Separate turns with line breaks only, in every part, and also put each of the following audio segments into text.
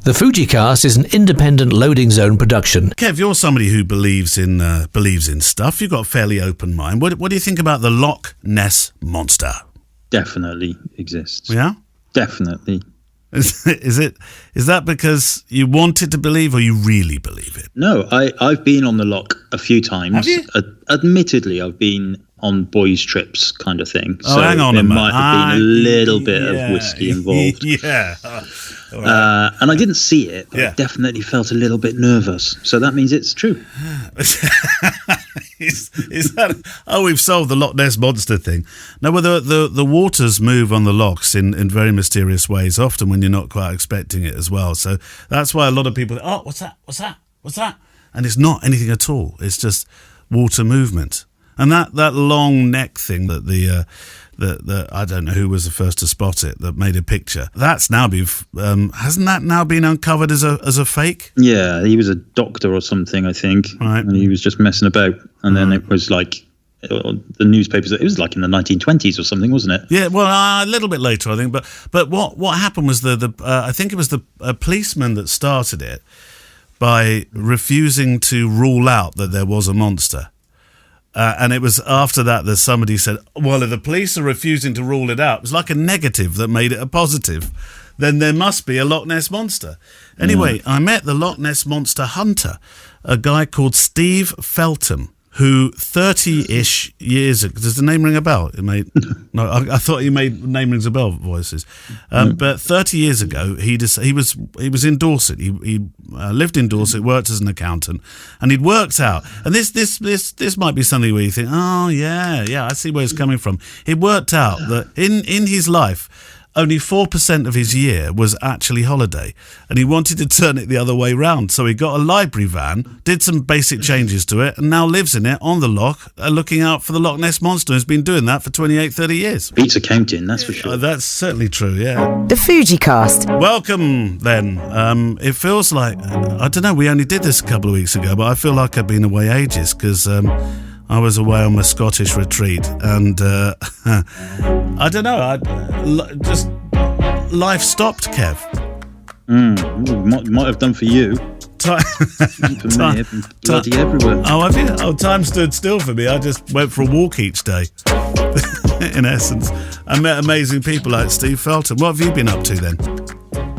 The FujiCast is an independent loading zone production.
Kev, you're somebody who believes in stuff. You've got a fairly open mind. What do you think about the Loch Ness Monster?
Definitely exists.
Yeah?
Definitely.
Is that because you wanted to believe or you really believe it?
No, I've been on the loch a few times.
Have you?
Admittedly, I've been on boys' trips kind of thing.
Oh,
so
hang on a minute.
There might have been a little bit of whiskey involved.
Yeah.
And I didn't see it, but I definitely felt a little bit nervous. So that means it's true.
Is that? Oh, we've solved the Loch Ness Monster thing. No, well, the waters move on the lochs in very mysterious ways, often when you're not quite expecting it as well. So that's why a lot of people, what's that? What's that? What's that? And it's not anything at all. It's just water movement. And that long neck thing that the I don't know who was the first to spot it, that made a picture. That's now hasn't that now been uncovered as a fake?
Yeah, he was a doctor or something, I think.
Right. And
he was just messing about. And then it was like the newspapers. It was like in the 1920s or something, wasn't it?
Yeah, well, a little bit later, I think. But what happened was I think it was the policeman that started it by refusing to rule out that there was a monster. And it was after that somebody said, well, if the police are refusing to rule it out, it was like a negative that made it a positive, then there must be a Loch Ness Monster. Anyway, I met the Loch Ness Monster hunter, a guy called Steve Feltham, who 30-ish years ago... Does the name ring a bell? No, I thought he made name rings a bell voices. But 30 years ago, he was in Dorset. He lived in Dorset, worked as an accountant, and he'd worked out. And this might be something where you think, oh yeah, I see where it's coming from. He worked out that in his life, only 4% of his year was actually holiday, and he wanted to turn it the other way round. So he got a library van, did some basic changes to it, and now lives in it on the loch, looking out for the Loch Ness Monster. He's been doing that for 28, 30 years.
Beats accounting, that's for sure.
That's certainly true, yeah.
The FujiCast.
Welcome, then. It feels like, I don't know, we only did this a couple of weeks ago, but I feel like I've been away ages, because... I was away on my Scottish retreat, and I don't know, just life stopped, Kev.
Might have done for you. For me, I've been bloody everywhere.
Oh, have you? Oh, time stood still for me. I just went for a walk each day, in essence. I met amazing people like Steve Feltham. What have you been up to then?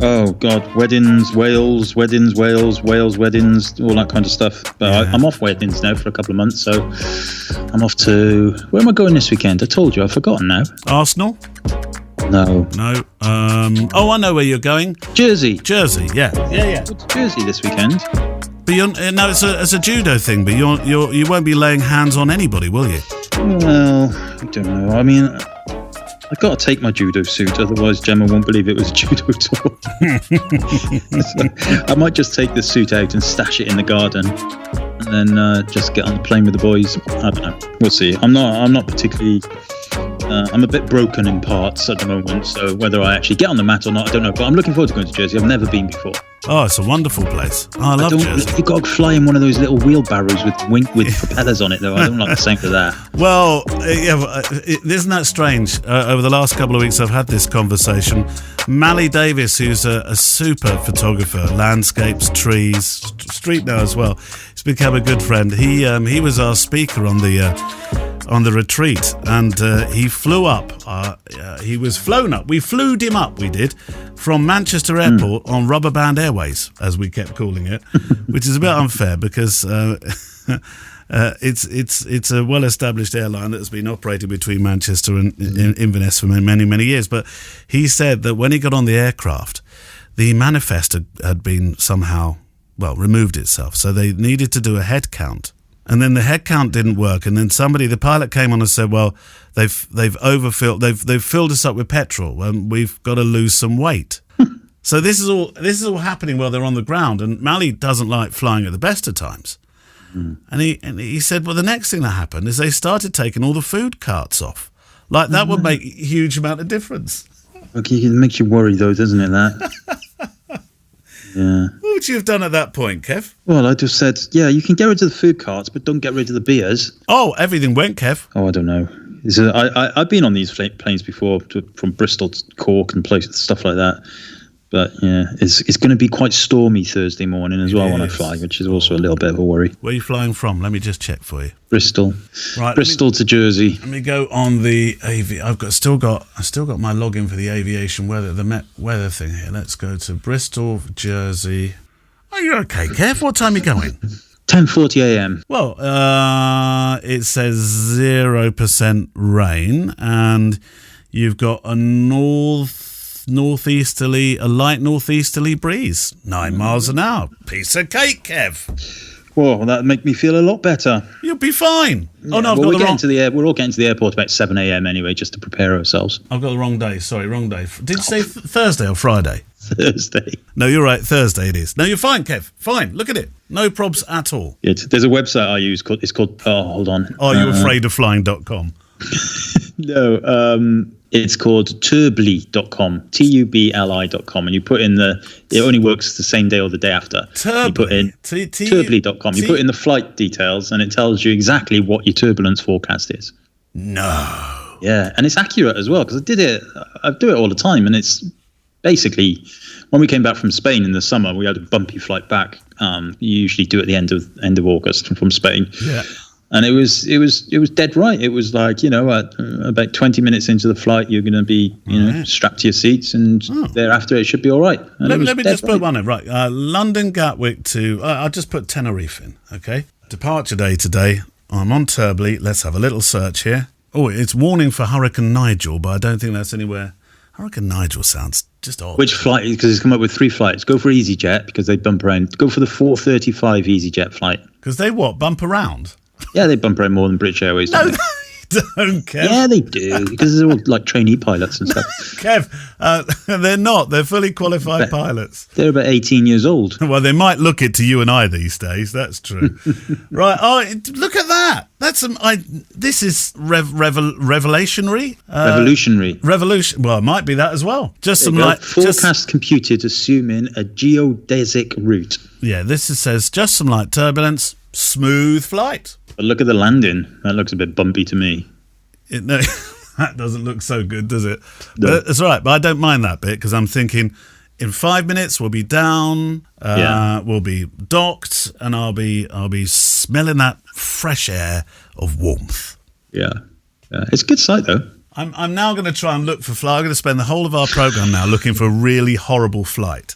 Oh, God, weddings, Wales, all that kind of stuff. But I'm off weddings now for a couple of months, so I'm off to... Where am I going this weekend? I told you, I've forgotten now.
Arsenal?
No.
Oh, I know where you're going.
Jersey,
yeah.
What's Jersey this weekend?
But no, it's a judo thing, but you won't be laying hands on anybody, will you?
Well, I don't know. I mean... I've got to take my judo suit, otherwise Gemma won't believe it was a judo tour. So I might just take the suit out and stash it in the garden, and then just get on the plane with the boys. I don't know. We'll see. I'm not particularly... I'm a bit broken in parts at the moment, so whether I actually get on the mat or not, I don't know. But I'm looking forward to going to Jersey. I've never been before.
Oh, it's a wonderful place. Oh, I love Jersey.
You've got to fly in one of those little wheelbarrows with propellers on it, though. I don't like the sound of that.
Well, isn't that strange? Over the last couple of weeks, I've had this conversation. Mally Davis, who's a super photographer, landscapes, trees, street now as well. He's become a good friend. He was our speaker on the retreat, and he flew up. He was flown up. We flew him up. We did from Manchester Airport on Rubber Band Airways, as we kept calling it, which is a bit unfair because it's a well-established airline that has been operating between Manchester and Inverness for many, many years. But he said that when he got on the aircraft, the manifest had been somehow removed itself, so they needed to do a head count. And then the head count didn't work, and then the pilot came on and said, "Well, they've overfilled, they've filled us up with petrol, and we've got to lose some weight." So this is all happening while they're on the ground, and Mally doesn't like flying at the best of times. And he said, well, the next thing that happened is they started taking all the food carts off. Like that would make a huge amount of difference.
Okay, it makes you worry though, doesn't it? That. Yeah.
What would you have done at that point, Kev?
Well, I just said, you can get rid of the food carts, but don't get rid of the beers.
Oh, everything went, Kev.
Oh, I don't know. I've been on these planes before from Bristol to Cork and places, stuff like that. But yeah, it's going to be quite stormy Thursday morning as well when I fly, which is also a little bit of a worry.
Where are you flying from? Let me just check for you.
Bristol.
Right.
Bristol to Jersey. Let
me go on the I've still got my login for the aviation weather, the Met weather thing here. Let's go to Bristol, Jersey. Are you okay, Kev? What time are you going?
10:40 a.m.
Well, it says 0% rain, and you've got a light northeasterly breeze, 9 miles an hour. Piece of cake, Kev.
Well, that'd make me feel a lot better.
You'll be fine.
Yeah, we're all getting to the airport about 7 a.m. anyway, just to prepare ourselves.
I've got the wrong day. Sorry, wrong day. Did you say Thursday or Friday?
Thursday.
No, you're right. Thursday it is. No, you're fine, Kev. Fine. Look at it. No probs at all.
There's a website I use called. Hold on.
Areyoufraidoflying.com?
No. It's called turbly.com, TUBLI.com, and you put in it only works the same day or the day after. You put in turbly.com, you put in the flight details, and it tells you exactly what your turbulence forecast is.
No.
Yeah, and it's accurate as well, because I do it all the time, and it's basically, when we came back from Spain in the summer, we had a bumpy flight back. You usually do it at the end of August from Spain.
Yeah.
And it was dead right. It was like, about 20 minutes into the flight, you're going to be, strapped to your seats, and thereafter it should be all right.
Let me just put one in. Right. London Gatwick to, I'll just put Tenerife in, okay? Departure day today. I'm on Turbly. Let's have a little search here. Oh, it's warning for Hurricane Nigel, but I don't think that's anywhere. Hurricane Nigel sounds just odd.
Which flight? Because it's come up with 3 flights. Go for EasyJet, because they bump around. Go for the 4:35 EasyJet flight.
Because they what? Bump around?
Yeah, they bump around more than British Airways.
No, they don't, Kev.
Yeah, they do, because they're all like trainee pilots and stuff.
Kev, they're not. They're fully qualified pilots.
They're about 18 years old.
Well, they might look it to you and I these days. That's true. Right. Oh, look at that. That's this is revolutionary.
Revolutionary.
Revolution. Well, it might be that as well. Just some
forecast computed assuming a geodesic route.
Yeah, says just some light turbulence, smooth flight.
But look at the landing. That looks a bit bumpy to me.
No, that doesn't look so good, does it?
No.
But it's all right. But I don't mind that bit, because I'm thinking in 5 minutes we'll be down, we'll be docked, and I'll be smelling that fresh air of warmth.
Yeah. It's a good sight though.
I'm now going to try and look for flight. I'm going to spend the whole of our program now looking for a really horrible flight.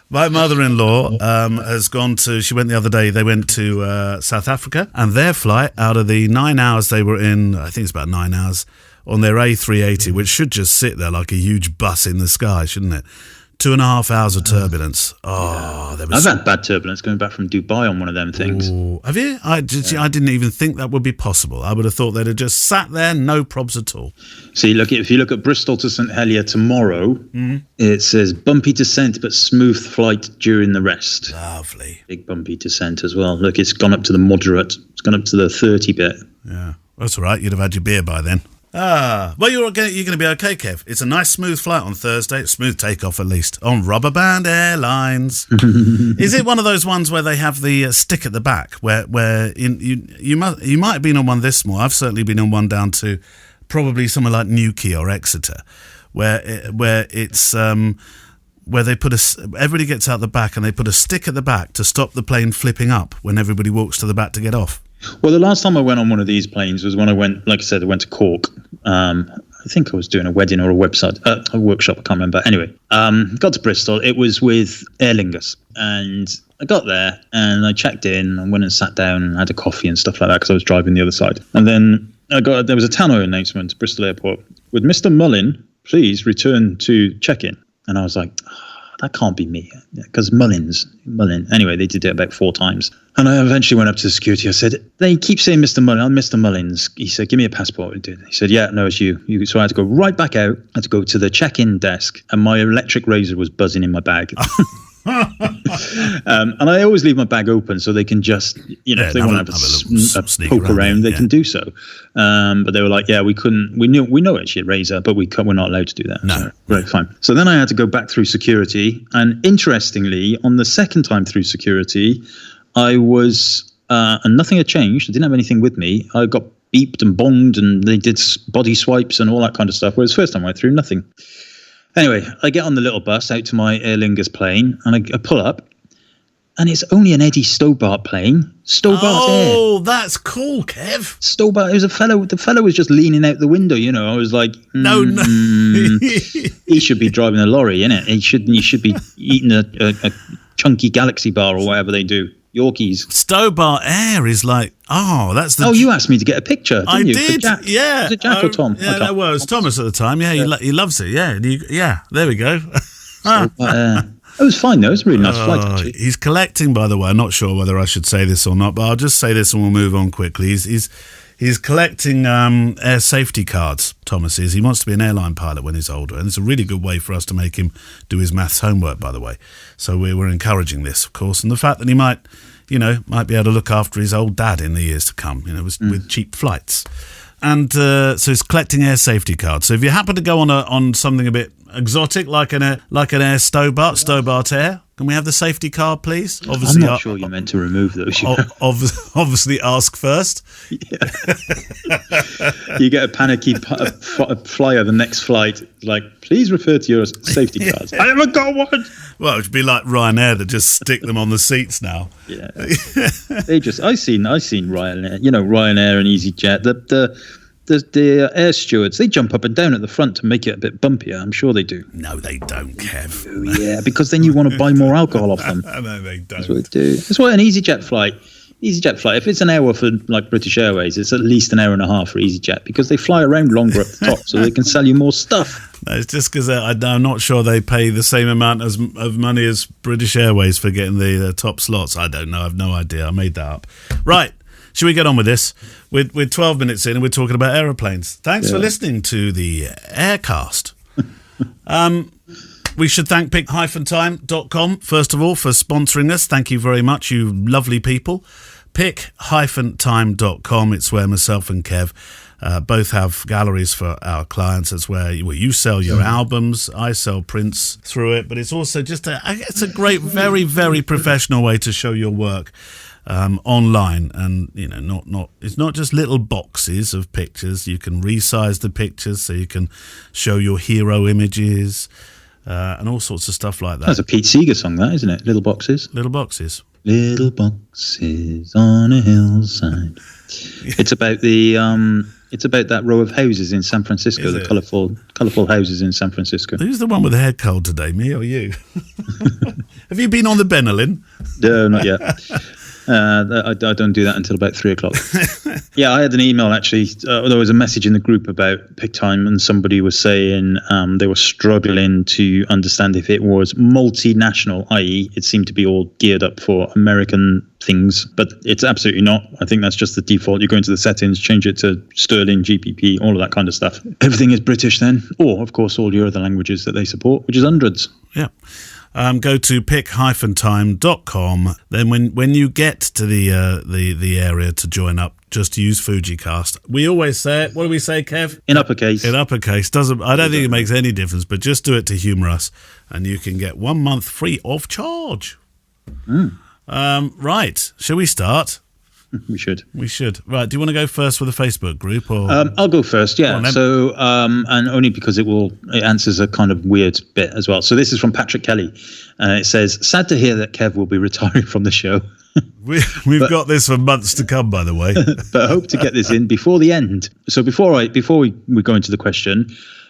My mother-in-law has gone to, she went the other day, they went to South Africa, and their flight, out of the 9 hours they were in, I think it's about 9 hours, on their A380, which should just sit there like a huge bus in the sky, shouldn't it? 2.5 hours of turbulence. Oh, there was.
I've had bad turbulence going back from Dubai on one of them things.
Ooh, have you? I didn't even think that would be possible. I would have thought they'd have just sat there, no probs at all.
See, if you look at Bristol to St Helier tomorrow, it says bumpy descent but smooth flight during the rest.
Lovely.
Big bumpy descent as well. Look, it's gone up to the moderate. It's gone up to the 30 bit.
Yeah, that's all right. You'd have had your beer by then. Well, you're going to be okay, Kev. It's a nice smooth flight on Thursday. Smooth takeoff, at least, on Rubber Band Airlines. Is it one of those ones where they have the stick at the back, where you might have been on one this small? I've certainly been on one down to probably somewhere like Newquay or Exeter, where it's where they put everybody gets out the back and they put a stick at the back to stop the plane flipping up when everybody walks to the back to get off.
Well, the last time I went on one of these planes was when I went, like I said, I went to Cork. I think I was doing a wedding or a workshop. I can't remember. Anyway, got to Bristol. It was with Aer Lingus. And I got there and I checked in and went and sat down and had a coffee and stuff like that because I was driving the other side. And then there was a tannoy announcement at Bristol Airport. With Mr. Mullin, please return to check-in. And I was like, that can't be me, because Mullin. Anyway, they did it about 4 times. And I eventually went up to security. I said, they keep saying Mr. Mullin. I'm Mr. Mullins. He said, give me a passport. He said, yeah, no, it's you. So I had to go right back out. I had to go to the check-in desk, and my electric razor was buzzing in my bag. And I always leave my bag open so they can just, if they want to have a poke around, they can do so. But they were like, yeah, we couldn't. We know it's your razor, but we're not allowed to do that.
No,
so, right, fine. So then I had to go back through security, and interestingly, on the second time through security, I was, and nothing had changed. I didn't have anything with me. I got beeped and bonged, and they did body swipes and all that kind of stuff. Whereas the first time I went through, nothing. Anyway, I get on the little bus out to my Aer Lingus plane, and I pull up, and it's only an Eddie Stobart plane. Stobart Air.
Oh, that's cool, Kev.
Stobart. It was the fellow was just leaning out the window. I was like,
No.
he should be driving a lorry, innit? He should be eating a chunky Galaxy bar or whatever they do. Yorkies.
Stobart Air is like, that's the...
Oh, you asked me to get a picture, didn't
I
you?
did, yeah.
Was it Jack or Tom?
Yeah, that was Thomas at the time. Yeah, he loves it. Yeah, there we go.
It was fine, though. It was a really nice flight, actually.
He's collecting, by the way. I'm not sure whether I should say this or not, but I'll just say this and we'll move on quickly. He's collecting air safety cards, Thomas is. He wants to be an airline pilot when he's older, and it's a really good way for us to make him do his maths homework, by the way. So we're encouraging this, of course, and the fact that he might be able to look after his old dad in the years to come, with cheap flights. And so he's collecting air safety cards. So if you happen to go on something a bit exotic, like an Air Stobart Air, can we have the safety card, please?
Obviously, I'm not sure you're meant to remove those.
Obviously, ask first.
Yeah. You get a panicky flyer the next flight, like, please refer to your safety cards. I haven't got one.
Well, it would be like Ryanair that just stick them on the seats now.
Yeah, I've seen Ryanair. Ryanair and EasyJet. The air stewards, they jump up and down at the front to make it a bit bumpier. I'm sure they do.
No, they don't, Kev.
Oh, yeah, because then you want to buy more alcohol off them.
No, they don't.
That's what they do. That's why an EasyJet flight, if it's an hour for like British Airways, it's at least an hour and a half for EasyJet because they fly around longer at the top so they can sell you more stuff.
No, it's just because I'm not sure they pay the same amount of money as British Airways for getting the top slots. I don't know. I've no idea. I made that up. Right. Should we get on with this? We're 12 minutes in and we're talking about aeroplanes. Thanks for listening to the Aircast. We should thank pick-time.com, first of all, for sponsoring us. Thank you very much, you lovely people. Pick-time.com, it's where myself and Kev both have galleries for our clients. It's where you sell your albums, I sell prints through it, but it's also just it's a great, very, very professional way to show your work. Online, and it's not just little boxes of pictures. You can resize the pictures so you can show your hero images and all sorts of stuff like that.
That's a Pete Seeger song, that, isn't it? Little boxes.
Little boxes.
Little boxes on a hillside. It's about that row of houses in San Francisco, the colourful houses in San Francisco.
Who's the one with the head cold today, me or you? Have you been on the Benelin?
No, not yet. I don't do that until about 3:00. Yeah, I had an email actually. There was a message in the group about pick time, and somebody was saying they were struggling to understand if it was multinational, i.e., it seemed to be all geared up for American things, but it's absolutely not. I think that's just the default. You go into the settings, change it to sterling, GBP, all of that kind of stuff. Everything is British then, or of course all your other languages that they support, which is hundreds.
Yeah. Go to pick-time.com. Then when you get to the area to join up, just use FujiCast. We always say it. What do we say, Kev?
In uppercase.
In uppercase. I don't think it makes any difference, but just do it to humour us, and you can get 1 month free of charge. Right. Shall we start?
We should.
Right. Do you want to go first with the Facebook group? Or
I'll go first, yeah. So, and only because it answers a kind of weird bit as well. So this is from Patrick Kelly. It says, sad to hear that Kev will be retiring from the show.
We've got this for months to come, by the way.
But I hope to get this in before the end. So before we go into the question,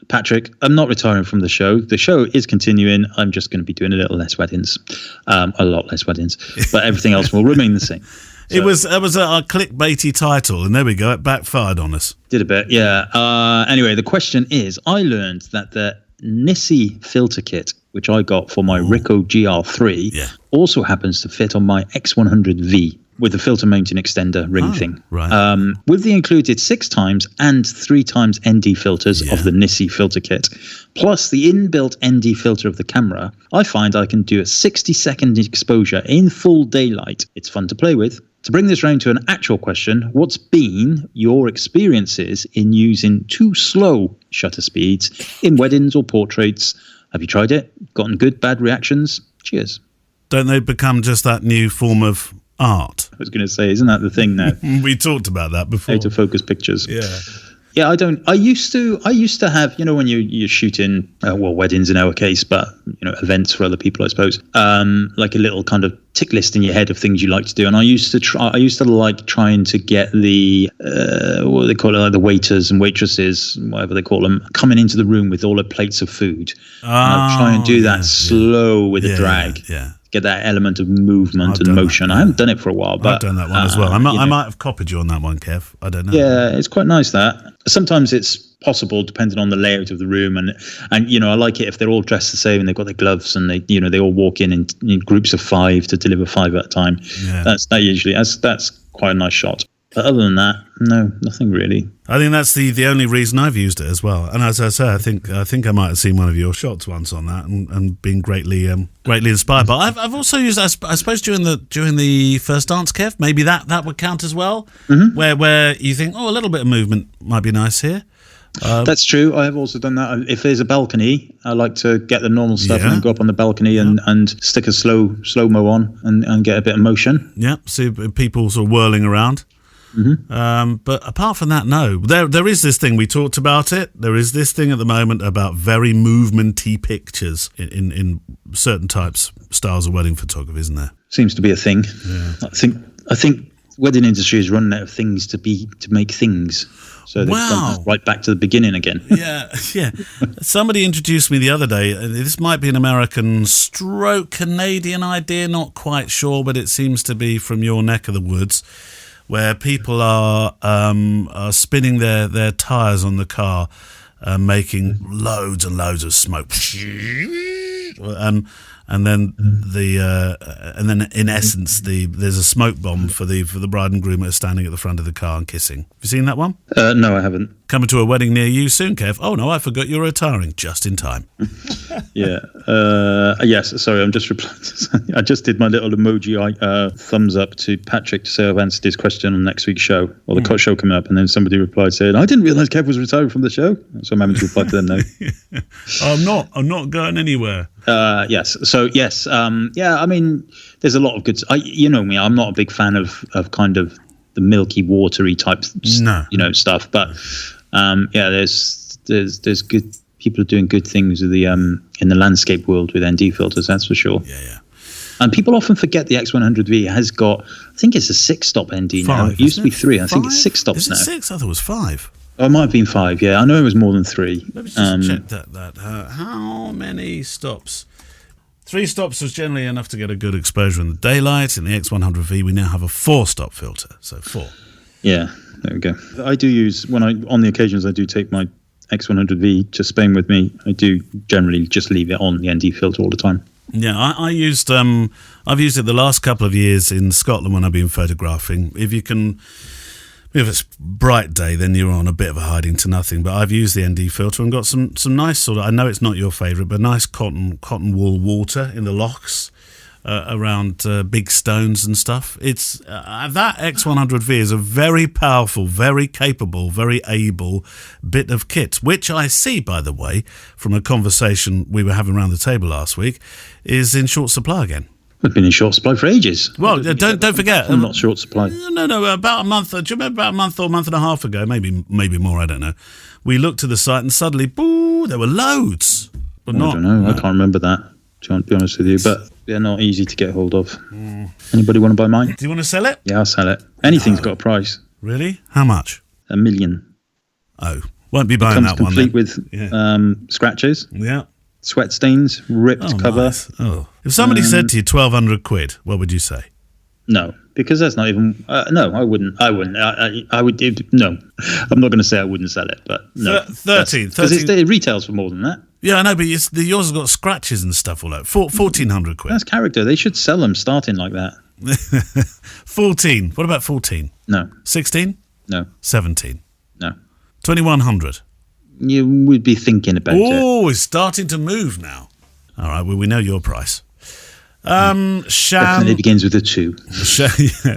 Patrick, I'm not retiring from the show. The show is continuing. I'm just going to be doing a little less weddings, a lot less weddings, but everything else will remain the same. So, it was
a clickbaity title, and there we go. It backfired on us.
Did a bit, yeah. Anyway, the question is, I learned that the Nissi filter kit, which I got for my Ricoh GR3, also happens to fit on my X100V with the filter mounting extender ring thing.
Right.
With the included 6x and 3x ND filters of the Nissi filter kit, plus the inbuilt ND filter of the camera, I find I can do a 60-second exposure in full daylight. It's fun to play with. To bring this round to an actual question, what's been your experiences in using too slow shutter speeds in weddings or portraits? Have you tried it? Gotten good, bad reactions? Cheers.
Don't they become just that new form of art?
I was going to say, isn't that the thing now?
We talked about that before.
How to focus pictures.
Yeah.
Yeah, I don't. I used to have, when you're shooting, weddings in our case, but events for other people, I suppose. Like a little kind of tick list in your head of things you like to do. And I used to like trying to get the what do they call it, like the waiters and waitresses, whatever they call them, coming into the room with all the plates of food. I'd try and do that slow with a drag.
Yeah.
Get that element of movement and motion. I haven't done it for a while, but
I've done that one as well. I might have copied you on that one, Kev. I don't know.
Yeah, it's quite nice that. Sometimes it's possible depending on the layout of the room, and I like it if they're all dressed the same and they've got their gloves and they all walk in groups of 5 to deliver 5 at a time. Yeah. That's quite a nice shot. But other than that, no, nothing really.
I think that's the only reason I've used it as well. And as I say, I think I might have seen one of your shots once on that and been greatly inspired. But I've also used, I suppose, during the first dance, Kev, maybe that would count as well, where you think, a little bit of movement might be nice here.
That's true. I have also done that. If there's a balcony, I like to get the normal stuff and then go up on the balcony and stick a slow-mo on and get a bit of motion. Yeah,
see people sort of whirling around. But apart from that, no. There is this thing, we talked about it. There is this thing at the moment about very movement-y pictures in certain styles of wedding photography, isn't there?
Seems to be a thing. Yeah. I think wedding industry is running out of things to make things. So they've gone right back to the beginning again. Yeah. Somebody introduced me the other day. This might be an American stroke Canadian idea, not quite sure, but it seems to be from your neck of the woods, where people are spinning their tires on the car, making loads and loads of smoke, and then in essence there's a smoke bomb for the bride and groom that are standing at the front of the car and kissing. Have you seen that one? No, I haven't.
Coming to a wedding near you soon, Kev. Oh no, I forgot you're retiring just in time.
Yeah. Yes. Sorry, I'm just replying. I just did my little emoji thumbs up to Patrick to say I've answered his question on next week's show, or the show coming up, and then somebody replied saying, "I didn't realise Kev was retiring from the show," so I'm having to reply to them now. I'm not going anywhere. Yes. So yes. Yeah. I mean, there's a lot of good. You know me. I'm not a big fan of kind of the milky, watery type, stuff. But there's good people are doing good things with the in the landscape world with ND filters. That's for sure. Yeah. And people often forget the X100V has got, I think it's a 6-stop ND now. It used to be 3. I think it's 6 stops now.
Is it 6? I thought it was 5.
Oh, it might have been 5. Yeah, I know it was more than 3.
Let me just check that. How many stops? 3 stops was generally enough to get a good exposure in the daylight. In the X100V, we now have a 4-stop filter, so 4. Yeah, there we go. I do use, on the occasions I do take my X100V to Spain with me, I do generally just leave it on the ND filter all the time. Yeah, I've used it the last couple of years in Scotland when I've been photographing. If it's bright day, then you're on a bit of a hiding to nothing. But I've used the ND filter and got some nice sort of, I know it's not your favourite, but nice cotton wool water in the lochs around big stones and stuff. It's that X100V is a very powerful, very capable, very able bit of kit, which I see, by the way, from a conversation we were having around the table last week, is in short supply again. We've been in short supply for ages. Well, don't forget. I'm not short supply. No. About a month. Do you remember about a month or a month and a half ago? Maybe more. I don't know. We looked to the site and suddenly, boo! There were loads. But I don't know. I can't remember that. To be honest with you, but they're not easy to get hold of. Anybody want to buy mine? Do you want to sell it? Yeah, I'll sell it. Anything's got a price. Really? How much? $1 million. Oh, won't be buying that one. Complete with scratches. Yeah. Sweat stains, ripped cover. Nice. Oh, if somebody said to you 1,200 quid, what would you say? No, because that's not even. No, I wouldn't. I would. No, I'm not going to say I wouldn't sell it, but no. 13. Because it retails for more than that. Yeah, I know, but yours has got scratches and stuff all over. 1,400 quid. That's character. They should sell them starting like that. 14. What about 14? No. 16? No. 17? No. 2,100? You would be thinking about it. Oh, it's starting to move now. All right, well, we know your price. Shan definitely begins with a 2.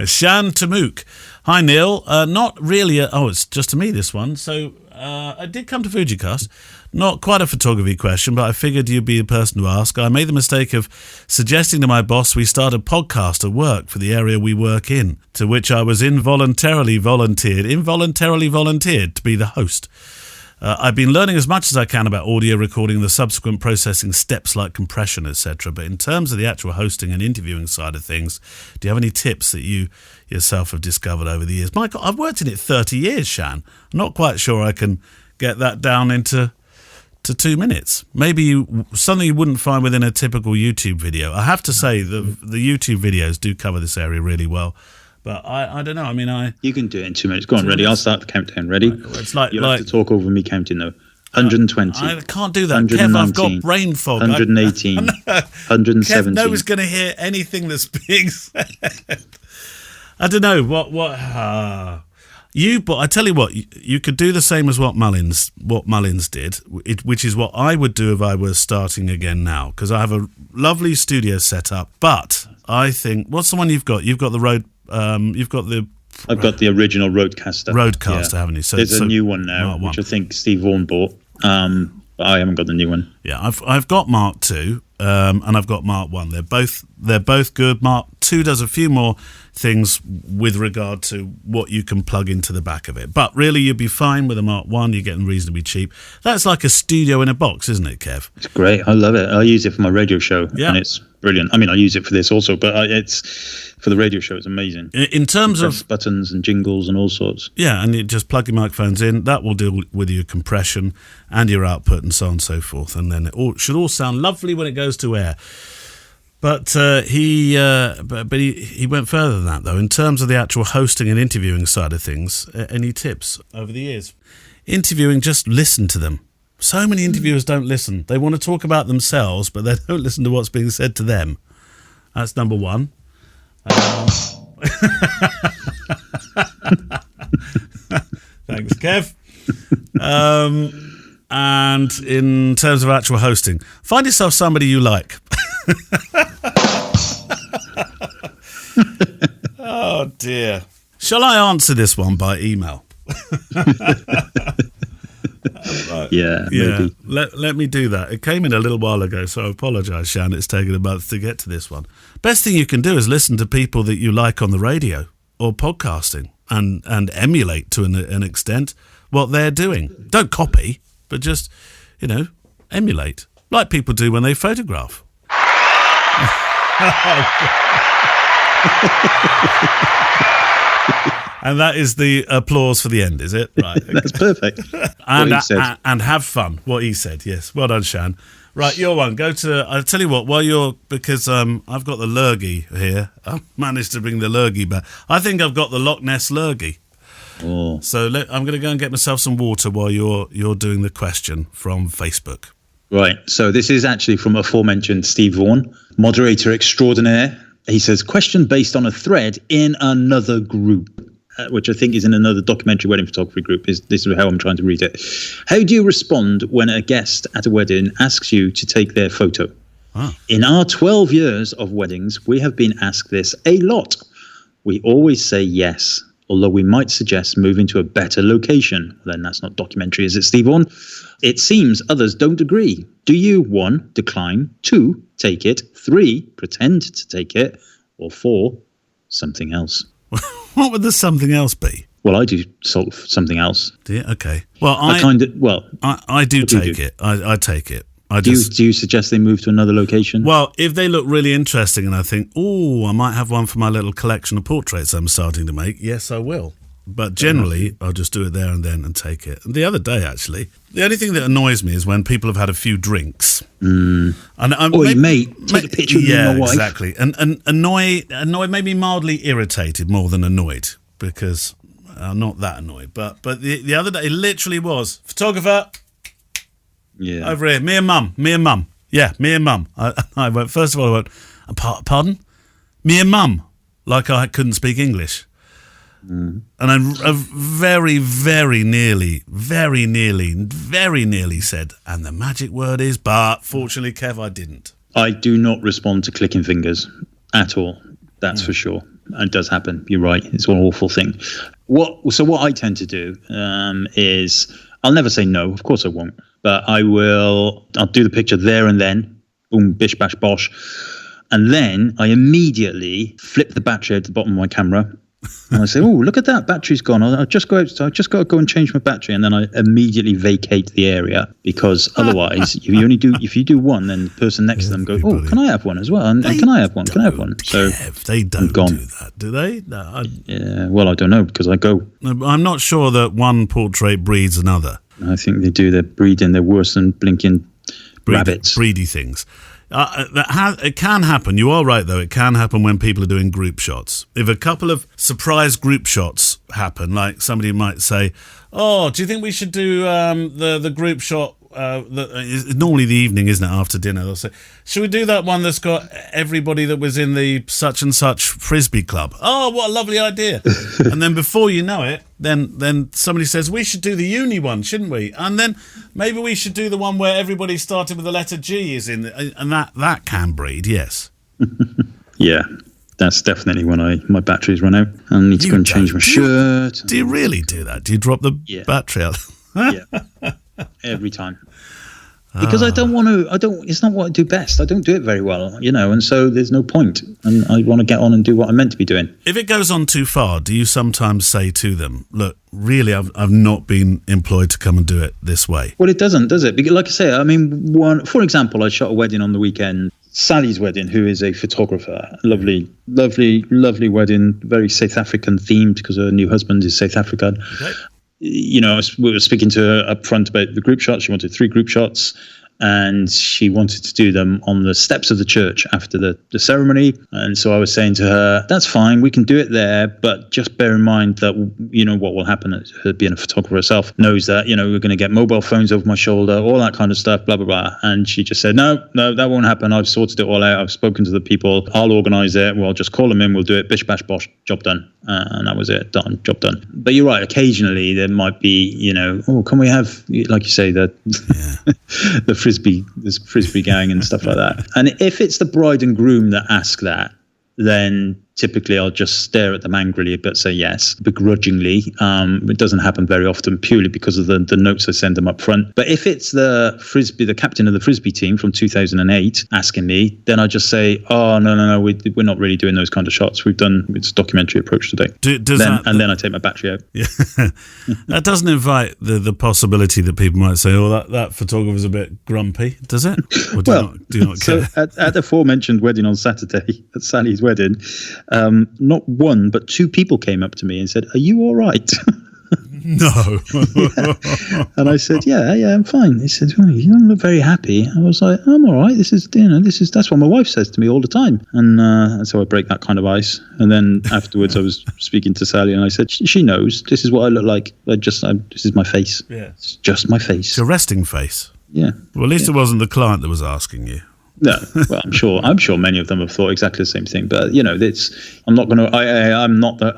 Shan Tamuk. Hi, Neil. Not really. It's just to me, this one. So I did come to FujiCast. Not quite a photography question, but I figured you'd be the person to ask. I made the mistake of suggesting to my boss we start a podcast at work for the area we work in, to which I was involuntarily volunteered to be the host. I've been learning as much as I can about audio recording and the subsequent processing steps like compression, etc. But in terms of the actual hosting and interviewing side of things, do you have any tips that you yourself have discovered over the years? Michael, I've worked in it 30 years, Shan. I'm not quite sure I can get that down into 2 minutes. Maybe something you wouldn't find within a typical YouTube video. I have to say the YouTube videos do cover this area really well. But I don't know. I mean,
you can do it in 2 minutes. Go on, ready? I'll start the countdown. Ready?
It's like
you'll have to talk over me counting though. 120.
I can't do that. Kev, I've got brain fog.
118. 117.
Kev, no one's going to hear anything that's being said. I don't know what. But I tell you what, you could do the same as what Mullins did, which is what I would do if I was starting again now, because I have a lovely studio set up. But I think, what's the one you've got? You've got the Rode. I've got the
original Rodecaster,
haven't you? So
there's a new one now, which I think Steve Vaughan bought. But I haven't got the new one.
Yeah, I've got Mark II, and I've got Mark I. They're both good. Mark II does a few more things with regard to what you can plug into the back of it. But really, you'd be fine with a Mark I. You're getting reasonably cheap. That's like a studio in a box, isn't it, Kev?
It's great. I love it. I use it for my radio show, and it's brilliant. I mean, I use it for this also, but it's for the radio show. It's amazing.
In terms of
buttons and jingles and all sorts.
Yeah, and you just plug your microphones in. That will deal with your compression and your output and so on and so forth. And then it should all sound lovely when it goes to air. But he went further than that, though. In terms of the actual hosting and interviewing side of things, any tips over the years? Interviewing, just listen to them. So many interviewers don't listen. They want to talk about themselves, but they don't listen to what's being said to them. That's number one. Thanks, Kev. And in terms of actual hosting, find yourself somebody you like. Oh dear. Shall I answer this one by email?
Yeah, maybe.
Let me do that. It came in a little while ago, so I apologise, Shan. It's taken a month to get to this one. Best thing you can do is listen to people that you like on the radio or podcasting and emulate to an extent what they're doing. Don't copy, but just, emulate. Like people do when they photograph. And that is the applause for the end, is it? Right.
That's perfect.
And have fun. What he said, yes. Well done, Shan. Right, your one. Go to. I'll tell you what. Because I've got the lurgy here. I've managed to bring the lurgy back. I think I've got the Loch Ness lurgy.
Oh.
So I'm going to go and get myself some water while you're doing the question from Facebook.
Right. So this is actually from aforementioned Steve Vaughan, moderator extraordinaire. He says, question based on a thread in another group, which I think is in another documentary wedding photography group. This is how I'm trying to read it. How do you respond when a guest at a wedding asks you to take their photo?
Ah.
In our 12 years of weddings, we have been asked this a lot. We always say yes, although we might suggest moving to a better location. Then that's not documentary, is it, Steve Vaughan? It seems others don't agree. Do you, 1, decline, 2, take it, 3, pretend to take it, or 4, something else?
What would the something else be?
Well, I do sort of something else.
Do you? Okay. Well,
I
do take it. I take it.
Do you suggest they move to another location?
Well, if they look really interesting and I think, I might have one for my little collection of portraits I'm starting to make, yes, I will. But generally, I'll just do it there and then and take it. And the other day, actually, the only thing that annoys me is when people have had a few drinks.
And mate, take a picture of me and my wife.
Yeah, exactly. And annoyed, maybe mildly irritated more than annoyed, because I'm not that annoyed. But the other day, it literally was, photographer, over here, me and mum. Yeah, me and mum. I went, first of all, pardon? Me and mum, like I couldn't speak English. And I very, very nearly said, and the magic word is, but fortunately, Kev, I didn't.
I do not respond to clicking fingers at all. That's for sure. It does happen. You're right. It's an awful thing. What I tend to do is I'll never say no. Of course I won't. But I'll do the picture there and then. Boom, bish, bash, bosh. And then I immediately flip the battery out the bottom of my camera. And I say, oh, look at that, battery's gone. I'll just go out. So I just got to go and change my battery. And then I immediately vacate the area, because otherwise, if you do one, then the person next to them goes, oh, can I have one as well? And can I have one? Can I have one? So
they don't do that, do they? No,
yeah, well, I don't know, because I go.
I'm not sure that one portrait breeds another.
I think they do. They're breeding. They're worse than blinking rabbits.
Breedy things. It can happen. You are right, though. It can happen when people are doing group shots. If a couple of surprise group shots happen, like somebody might say, oh, do you think we should do the group shot? It's normally the evening, isn't it, after dinner? They'll say, should we do that one that's got everybody that was in the such and such frisbee club? Oh, what a lovely idea. And then before you know it, then somebody says, we should do the uni one, shouldn't we? And then maybe we should do the one where everybody started with the letter G is in, and that can breed, yes.
Yeah. That's definitely when my batteries run out and I need to go and change my shirt.
Do you really do that? Do you drop the battery out?
Yeah. Every time. Because I don't want to, it's not what I do best. I don't do it very well, and so there's no point. And I want to get on and do what I'm meant to be doing.
If it goes on too far, do you sometimes say to them, look, really, I've not been employed to come and do it this way?
Well, it doesn't, does it? Because like I say, for example, I shot a wedding on the weekend. Sally's wedding, who is a photographer. Lovely, lovely, lovely wedding. Very South African themed, because her new husband is South African. Okay. We were speaking to her up front about the group shots. She wanted 3 group shots, and she wanted to do them on the steps of the church after the ceremony. And so I was saying to her, that's fine, we can do it there, but just bear in mind that, what will happen, her being a photographer herself, knows that, we're going to get mobile phones over my shoulder, all that kind of stuff, blah, blah, blah. And she just said, no, that won't happen. I've sorted it all out. I've spoken to the people. I'll organise it. We'll just call them in. We'll do it. Bish, bash, bosh. Job done. And that was it. Done. Job done. But you're right. Occasionally there might be, can we have, like you say, the frisbee gang and stuff like that. And if it's the bride and groom that ask that, then typically I'll just stare at them angrily but say yes, begrudgingly. It doesn't happen very often, purely because of the notes I send them up front. But if it's the captain of the frisbee team from 2008 asking me, then I just say, oh, no, we're not really doing those kind of shots. It's a documentary approach today. Then I take my battery out. Yeah.
That doesn't invite the possibility that people might say, oh, that photographer's a bit grumpy, does it? Or do you not care?
So at the aforementioned wedding on Saturday, at Sally's wedding, not one, but 2 people came up to me and said, are you all right?
No.
And I said, yeah, I'm fine. They said, oh, you don't look very happy. I was like, I'm all right. That's what my wife says to me all the time. And so I break that kind of ice. And then afterwards I was speaking to Sally and I said, she knows this is what I look like. This is my face. Yeah. It's just my face.
It's your resting face.
Yeah.
Well, at least it wasn't the client that was asking you.
No, well, I'm sure many of them have thought exactly the same thing. But I'm not going to.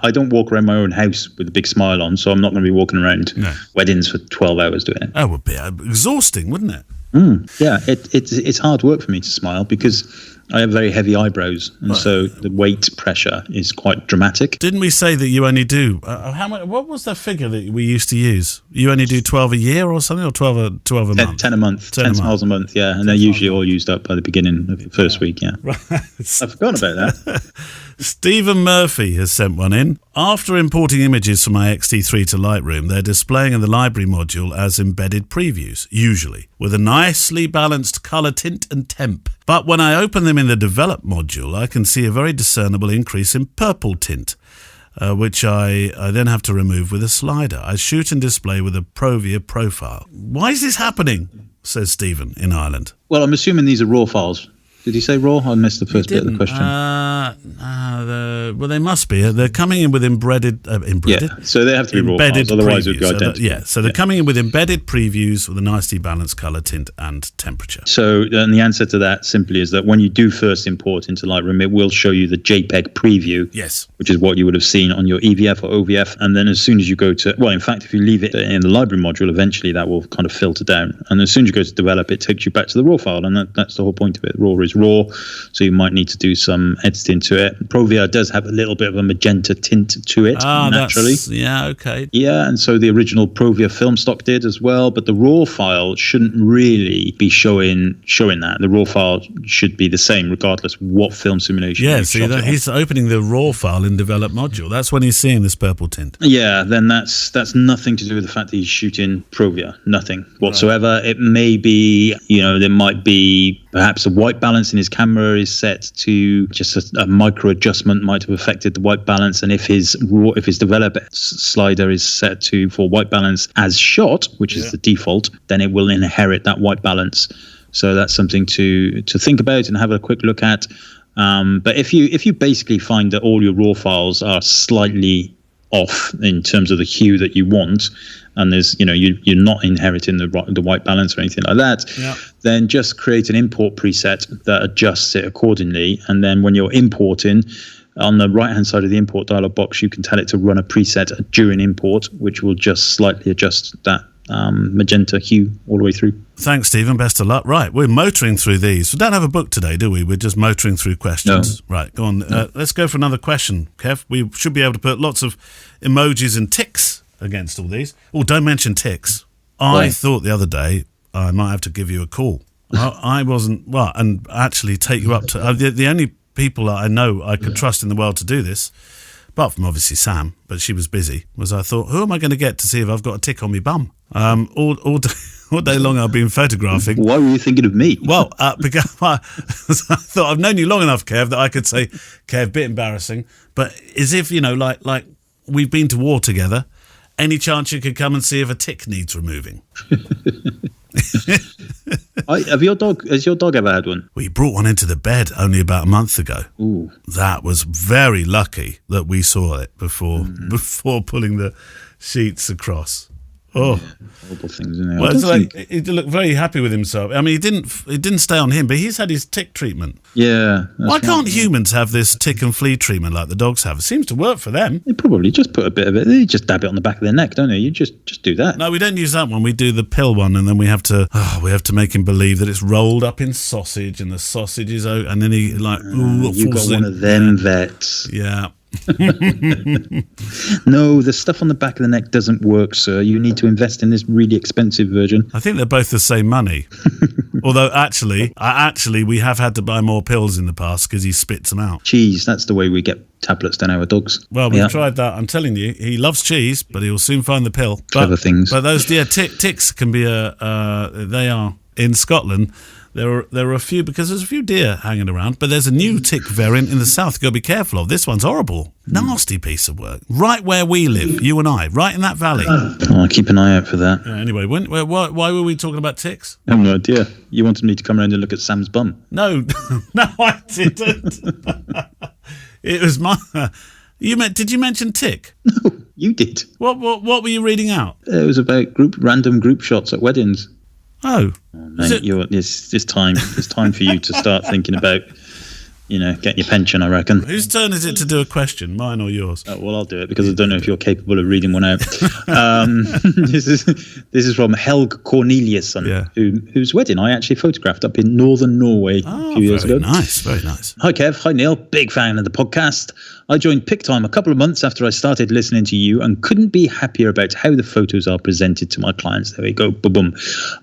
I don't walk around my own house with a big smile on, so I'm not going to be walking around weddings for 12 hours doing it.
That would be exhausting, wouldn't it?
Yeah, it's hard work for me to smile because I have very heavy eyebrows, and so the weight pressure is quite dramatic.
Didn't we say that you only do how much? What was the figure that we used to use? You only do 12 a year or something, or 12 a month?
10 a month, 10 smiles a month, yeah, and they're usually all used up by the beginning of the first week, yeah. Right. I've forgotten about that.
Stephen Murphy has sent one in. After importing images from my XT3 to Lightroom, they're displaying in the library module as embedded previews, usually, with a nicely balanced colour tint and temp. But when I open them in the develop module, I can see a very discernible increase in purple tint, which I then have to remove with a slider. I shoot and display with a Provia profile. Why is this happening? Says Stephen in Ireland.
Well, I'm assuming these are RAW files. Did he say RAW? I missed the first bit of the question.
Well, they must be. They're coming in with embedded.
Yeah, so they have to be RAW files, otherwise it would be identical.
So they're coming in with embedded previews with a nicely balanced colour, tint and temperature.
So and the answer to that simply is that when you do first import into Lightroom, it will show you the JPEG preview,
yes,
which is what you would have seen on your EVF or OVF. And then as soon as you go to, well, in fact, if you leave it in the library module, eventually that will kind of filter down. And as soon as you go to develop, it takes you back to the RAW file. And that's the whole point of it. RAW is is raw, so you might need to do some editing to it. Provia does have a little bit of a magenta tint to it naturally.
Okay.
Yeah, and so the original Provia film stock did as well, but the raw file shouldn't really be showing that. The raw file should be the same regardless what film simulation.
Yeah, see, he's opening the raw file in develop module. That's when he's seeing this purple tint.
Yeah, then that's nothing to do with the fact that he's shooting Provia. Nothing whatsoever. Right. It may be, there might be perhaps a white balance in his camera is set to just a micro adjustment might have affected the white balance, and if his develop slider is set for white balance as shot, which is the default, then it will inherit that white balance. So that's something to think about and have a quick look at. But if you basically find that all your raw files are slightly off in terms of the hue that you want, and there's you're not inheriting the white balance or anything like that, then just create an import preset that adjusts it accordingly. And then when you're importing, on the right hand side of the import dialog box, you can tell it to run a preset during import, which will just slightly adjust that magenta hue all the way through.
Thanks, Stephen. Best of luck. Right, we're motoring through these. We don't have a book today, do we? We're just motoring through questions. No. Right, go on. No. Let's go for another question, Kev. We should be able to put lots of emojis and ticks against all these. Oh, don't mention ticks. I thought the other day I might have to give you a call. I wasn't, and actually take you up to the only people that I know I could trust in the world to do this, apart from obviously Sam, but she was busy, was I thought, who am I going to get to see if I've got a tick on my bum? All day long I've been photographing.
Why were you thinking of me?
Well, because I thought I've known you long enough, Kev, that I could say, Kev, bit embarrassing, but as if, like we've been to war together, any chance you could come and see if a tick needs removing?
Has your dog ever had one?
We brought one into the bed only about a month ago.
Ooh.
That was very lucky that we saw it before pulling the sheets across. Oh,
yeah, horrible things, isn't it?
Well, he looked very happy with himself. I mean, it didn't stay on him, but he's had his tick treatment.
Yeah.
Why can't humans have this tick and flea treatment like the dogs have? It seems to work for them.
They probably just put a bit of it. They just dab it on the back of their neck, don't they? You just do that.
No, we don't use that one. We do the pill one, and then we have to make him believe that it's rolled up in sausage, and the sausage is out, and then he
you got one of them vets.
Yeah.
No, the stuff on the back of the neck doesn't work, sir. You need to invest in this really expensive version.
I think they're both the same money. Although actually we have had to buy more pills in the past because he spits them out.
Cheese, that's the way we get tablets down our dogs.
Well, we've tried that. I'm telling you, he loves cheese, but he'll soon find the pill.
Clever things.
But those ticks can be they are in Scotland. There are a few, because there's a few deer hanging around, but there's a new tick variant in the south you've got to be careful of. This one's horrible. Nasty piece of work. Right where we live, you and I, right in that valley.
I'll keep an eye out for that.
Anyway, why were we talking about ticks?
I have no idea. You wanted me to come around and look at Sam's bum.
No, I didn't. It was my... Did you mention tick?
No, you did.
What were you reading out?
It was about random group shots at weddings.
Oh,
mate, it's time for you to start thinking about, getting your pension, I reckon.
Whose turn is it to do a question, mine or yours?
Well, I'll do it because I don't know if you're capable of reading one out. This is from Helg Corneliusson, whose wedding I actually photographed up in northern Norway a few years ago.
Nice, very nice.
Hi Kev, hi Neil, big fan of the podcast. I joined PicTime a couple of months after I started listening to you and couldn't be happier about how the photos are presented to my clients. There we go, boom.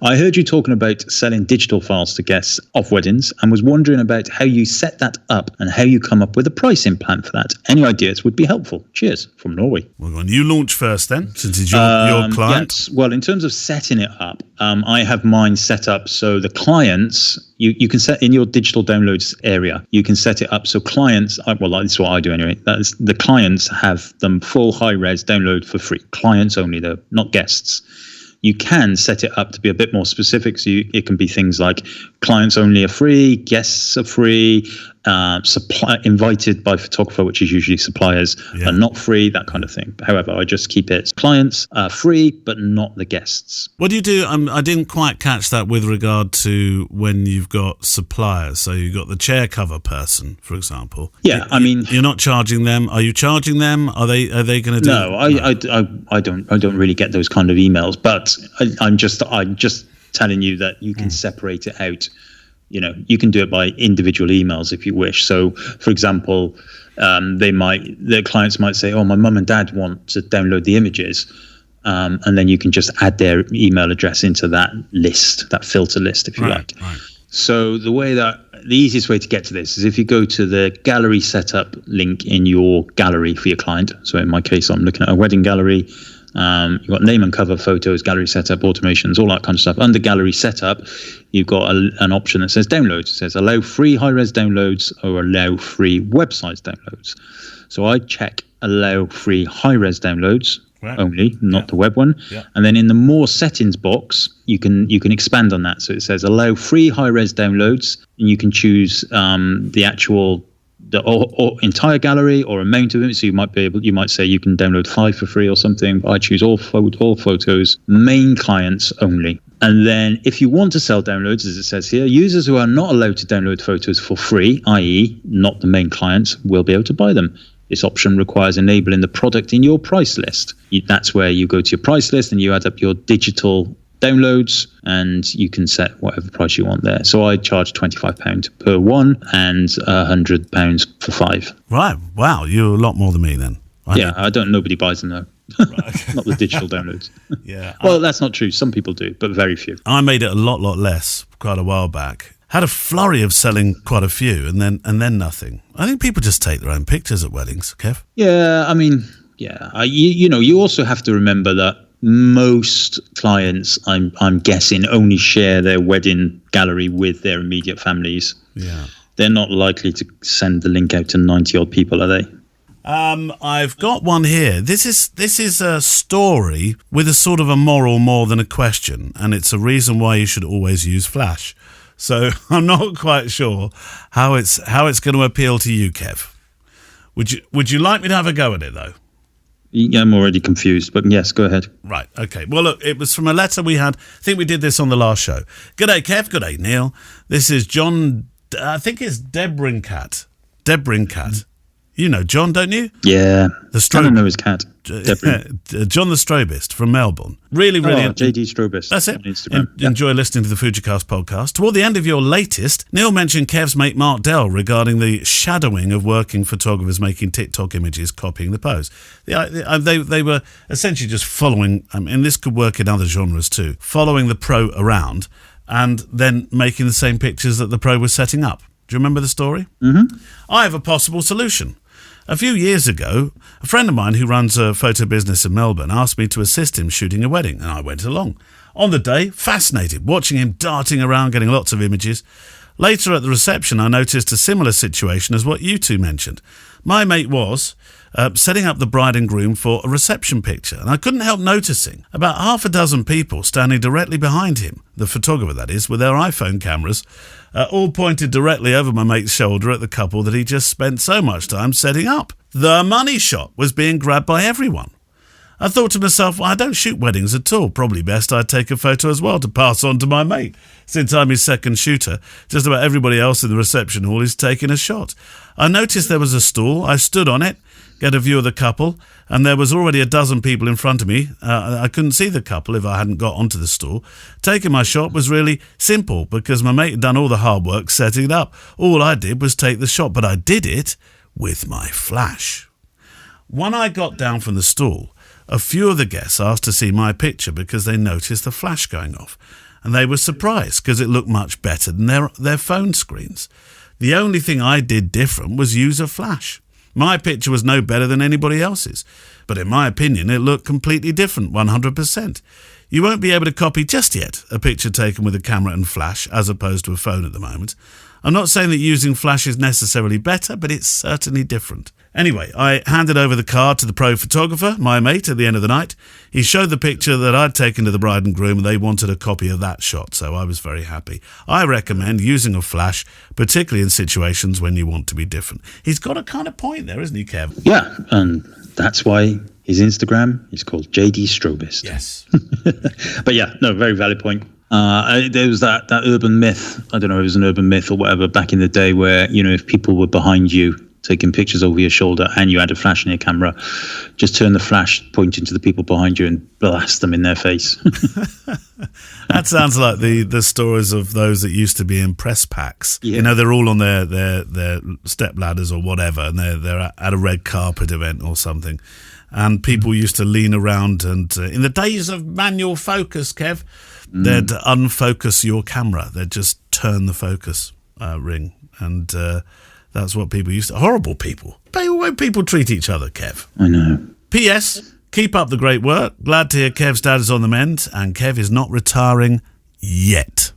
I heard you talking about selling digital files to guests of weddings and was wondering about how you set that up and how you come up with a pricing plan for that. Any ideas would be helpful. Cheers, from Norway.
Well, go on, you launch first then, since it's your client.
Yes. Well, in terms of setting it up, I have mine set up so the clients... You can set in your digital downloads area, you can set it up so clients, that's what I do anyway, that is, the clients have them full high-res download for free. Clients only though, not guests. You can set it up to be a bit more specific, so it can be things like clients only are free, guests are free, invited by photographer, which is usually suppliers, are not free, that kind of thing. However, I just keep it clients free, but not the guests.
What do you do? I didn't quite catch that with regard to when you've got suppliers. So you've got the chair cover person, for example.
Yeah,
you're not charging them. Are you charging them? Are they going to do?
No, I don't really get those kind of emails, but I'm just telling you that you can separate it out you can do it by individual emails if you wish. So, for example, their clients might say, "Oh, my mum and dad want to download the images," and then you can just add their email address into that list, that filter list, if you like. Right. So the easiest way to get to this is if you go to the gallery setup link in your gallery for your client. So in my case, I'm looking at a wedding gallery. You've got name and cover, photos, gallery setup, automations, all that kind of stuff. Under gallery setup, you've got an option that says downloads. It says allow free high-res downloads or allow free websites downloads. So I check allow free high-res downloads only, not the web one. Yeah. And then in the more settings box, you can expand on that. So it says allow free high-res downloads, and you can choose the actual or entire gallery or amount of it. So you might say you can download 5 for free or something. I choose all photos, main clients only. And then if you want to sell downloads, as it says here, users who are not allowed to download photos for free, i.e. not the main clients, will be able to buy them. This option requires enabling the product in your price list. That's where you go to your price list and you add up your digital downloads, and you can set whatever price you want there. So I charge £25 per one and £100 for 5.
Right. Wow. You're a lot more than me then.
Nobody buys them though. Right. Not the digital downloads. Yeah. Well, that's not true. Some people do, but very few.
I made it a lot less quite a while back. Had a flurry of selling quite a few and then nothing. I think people just take their own pictures at weddings, Kev.
Yeah. I mean, yeah. You also have to remember that most clients, I'm guessing, only share their wedding gallery with their immediate families. Yeah. They're not likely to send the link out to 90 odd people, are they?
I've got one here. This is a story with a sort of a moral more than a question, and it's a reason why you should always use Flash. So I'm not quite sure how it's going to appeal to you, Kev. Would you like me to have a go at it though?
Yeah, I'm already confused, but yes, go ahead.
Right, okay. Well, look, it was from a letter we had. I think we did this on the last show. G'day, Kev. G'day, Neil. This is John, I think it's Debrincat. You know John, don't you?
Yeah. I don't know his cat.
John the Strobist from Melbourne. Really.
JD Strobist.
That's it. Enjoy listening to the FujiCast podcast. Toward the end of your latest, Neil mentioned Kev's mate Mark Dell regarding the shadowing of working photographers making TikTok images copying the pose. They were essentially just following, and this could work in other genres too, following the pro around and then making the same pictures that the pro was setting up. Do you remember the story? Mm-hmm. I have a possible solution. A few years ago, a friend of mine who runs a photo business in Melbourne asked me to assist him shooting a wedding, and I went along. On the day, fascinated, watching him darting around, getting lots of images. Later at the reception, I noticed a similar situation as what you two mentioned. My mate was setting up the bride and groom for a reception picture, and I couldn't help noticing about half a dozen people standing directly behind him, the photographer that is, with their iPhone cameras, all pointed directly over my mate's shoulder at the couple that he just spent so much time setting up. The money shot was being grabbed by everyone. I thought to myself, well, I don't shoot weddings at all. Probably best I take a photo as well to pass on to my mate. Since I'm his second shooter, just about everybody else in the reception hall is taking a shot. I noticed there was a stool. I stood on it, get a view of the couple, and there was already a dozen people in front of me. I couldn't see the couple if I hadn't got onto the stool. Taking my shot was really simple because my mate had done all the hard work setting it up. All I did was take the shot, but I did it with my flash. When I got down from the stool, a few of the guests asked to see my picture because they noticed the flash going off, and they were surprised because it looked much better than their phone screens. The only thing I did different was use a flash. My picture was no better than anybody else's, but in my opinion it looked completely different, 100%. You won't be able to copy just yet a picture taken with a camera and flash as opposed to a phone at the moment. I'm not saying that using flash is necessarily better, but it's certainly different. Anyway, I handed over the card to the pro photographer, my mate, at the end of the night. He showed the picture that I'd taken to the bride and groom, and they wanted a copy of that shot, so I was very happy. I recommend using a flash, particularly in situations when you want to be different. He's got a kind of point there, isn't he, Kev?
Yeah, and that's why his Instagram is called JD Strobist.
Yes.
But yeah, no, very valid point. There was that urban myth, I don't know if it was an urban myth or whatever, back in the day where, if people were behind you taking pictures over your shoulder, and you had a flash in your camera, just turn the flash pointing to the people behind you and blast them in their face.
That sounds like the stories of those that used to be in press packs.
Yeah.
You know, they're all on their step ladders or whatever, and they're at a red carpet event or something. And people used to lean around and, in the days of manual focus, Kev, they'd unfocus your camera. They'd just turn the focus ring. And that's what people used to... Horrible people. The way people treat each other, Kev.
I know.
P.S. Keep up the great work. Glad to hear Kev's dad is on the mend, and Kev is not retiring yet.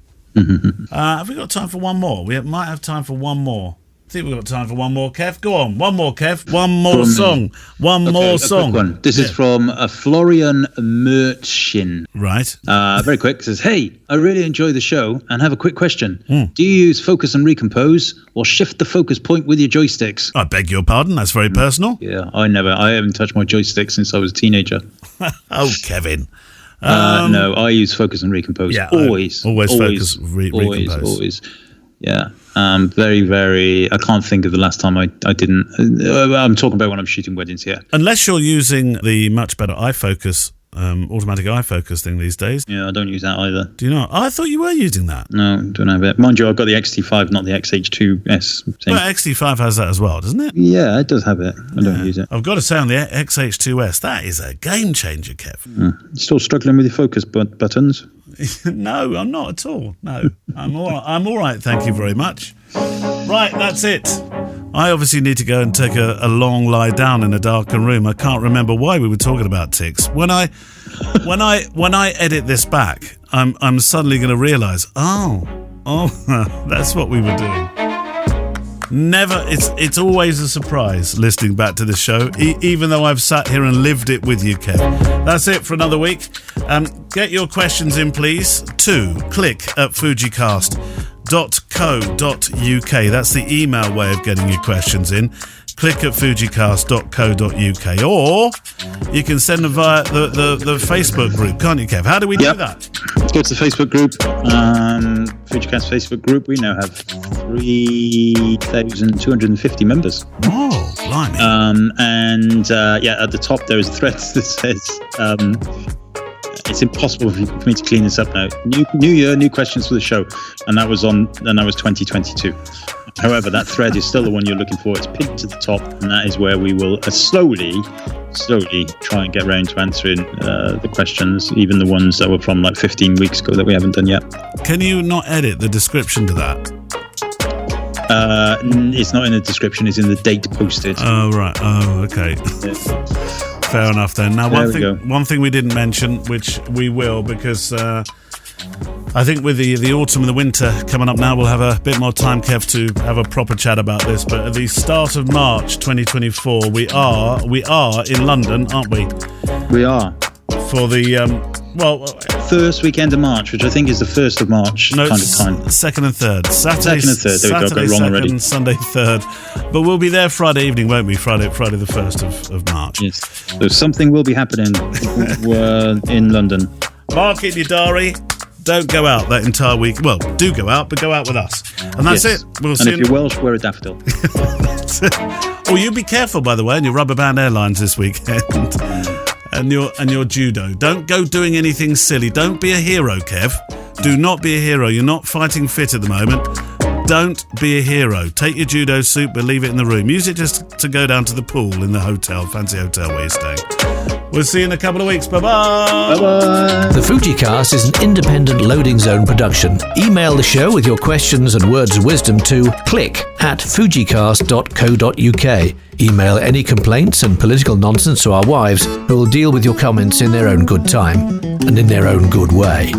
Have we got time for one more? We might have time for one more. I think we've got time for one more, Kev. Go on, one more, Kev. One more song. One more song.
Quick one. This is from Florian Merchin.
Right.
Very quick. It says, hey, I really enjoy the show and have a quick question. Do you use focus and recompose or shift the focus point with your joysticks?
I beg your pardon. That's very personal.
Yeah, I haven't touched my joystick since I was a teenager.
Oh, Kevin.
No, I use focus and recompose.
Yeah,
always
focus, recompose.
Always. Yeah. Very, very... I can't think of the last time I didn't... I'm talking about when I'm shooting weddings here.
Unless you're using the much better iFocus, automatic iFocus thing these days.
Yeah, I don't use that either.
Do you not? I thought you were using that.
No, don't have it. Mind you, I've got the XT5, not the XH2S thing.
But XT5 has that as well, doesn't it?
Yeah, it does have it. I don't use it.
I've got to say, on the XH2S, that is a game changer, Kev.
Still struggling with your focus buttons?
No, I'm not at all. No, I'm all right. Thank you very much. Right, that's it. I obviously need to go and take a long lie down in a darkened room. I can't remember why we were talking about ticks. When I edit this back, I'm suddenly going to realise, oh, that's what we were doing. Never, it's always a surprise listening back to the show, even though I've sat here and lived it with you, Kev. That's it for another week. Get your questions in, please, to click at FujiCast.co.uk. That's the email way of getting your questions in. Click at FujiCast.co.uk, or you can send them via the Facebook group, can't you, Kev? How do we do that?
Go to the Facebook group, FujiCast Facebook group. We now have 3,250 members.
Oh, blimey.
At the top there is a thread that says it's impossible for me to clean this up now. New year, new questions for the show, and that was 2022. However, that thread is still the one you're looking for. It's pinned to the top, and that is where we will slowly try and get around to answering the questions, even the ones that were from like 15 weeks ago that we haven't done yet.
Can you not edit the description to that?
It's not in the description, it's in the date posted.
Oh, right. Oh, okay.
Yeah.
Fair enough then. Now, one thing we didn't mention, which we will, because I think with the autumn and the winter coming up now, we'll have a bit more time, Kev, to have a proper chat about this. But at the start of March 2024, we are in London, aren't we?
We are.
For the,
first weekend of March, which I think is the 1st of March kind of time.
Second and third.
Second and third. There we go. Got it wrong already.
Sunday 3rd. But we'll be there Friday evening, won't we? Friday the 1st of March.
Yes. So something will be happening in London.
Mark it in your diary. Don't go out that entire week. Well, do go out, but go out with us. And that's it. We'll see.
And if you're Welsh, wear a daffodil.
Oh, you be careful, by the way, on your rubber band airlines this weekend. And your judo. Don't go doing anything silly. Don't be a hero, Kev. Do not be a hero. You're not fighting fit at the moment. Don't be a hero. Take your judo suit, but leave it in the room. Use it just to go down to the pool in the hotel, fancy hotel where you're staying. We'll see you in a couple of weeks. Bye-bye.
Bye-bye.
The FujiCast is an independent loading zone production. Email the show with your questions and words of wisdom to click@fujicast.co.uk. Email any complaints and political nonsense to our wives, who will deal with your comments in their own good time and in their own good way.